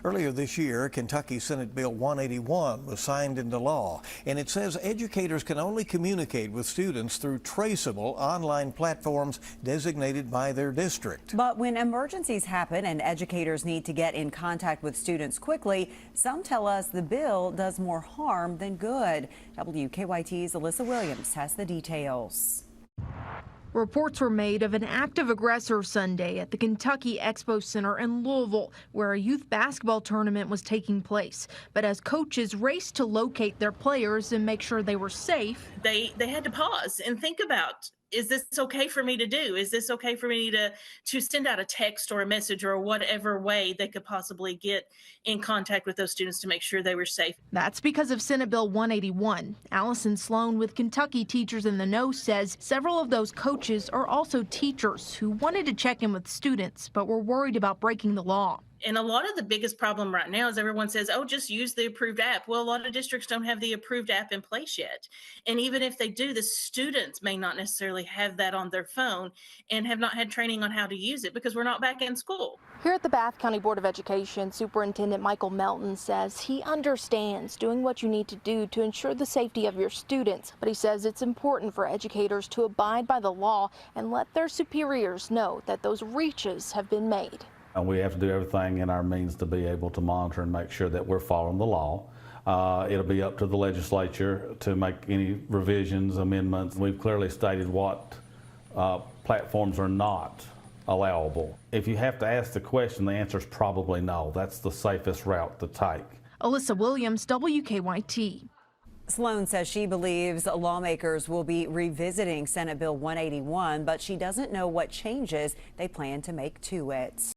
Earlier this year, Kentucky Senate Bill 181 was signed into law, and it says educators can only communicate with students through traceable online platforms designated by their district. But when emergencies happen and educators need to get in contact with students quickly, some tell us the bill does more harm than good. WKYT's Alyssa Williams has the details. Reports were made of an active aggressor Sunday at the Kentucky Expo Center in Louisville, where a youth basketball tournament was taking place. But as coaches raced to locate their players and make sure they were safe, they had to pause and think about, is this okay for me to do? Is this okay for me to send out a text or a message or whatever way they could possibly get in contact with those students to make sure they were safe? That's because of Senate Bill 181. Allison Sloan with Kentucky Teachers in the Know says several of those coaches are also teachers who wanted to check in with students but were worried about breaking the law. And a lot of the biggest problem right now is everyone says, oh, just use the approved app. Well, a lot of districts don't have the approved app in place yet. And even if they do, the students may not necessarily have that on their phone and have not had training on how to use it because we're not back in school. Here at the Bath County Board of Education, Superintendent Michael Melton says he understands doing what you need to do to ensure the safety of your students. But he says it's important for educators to abide by the law and let their superiors know that those reaches have been made. And we have to do everything in our means to be able to monitor and make sure that we're following the law. It'll be up to the legislature to make any revisions, amendments. We've clearly stated what platforms are not allowable. If you have to ask the question, the answer is probably no. That's the safest route to take. Alyssa Williams, WKYT. Sloan says she believes lawmakers will be revisiting Senate Bill 181, but she doesn't know what changes they plan to make to it.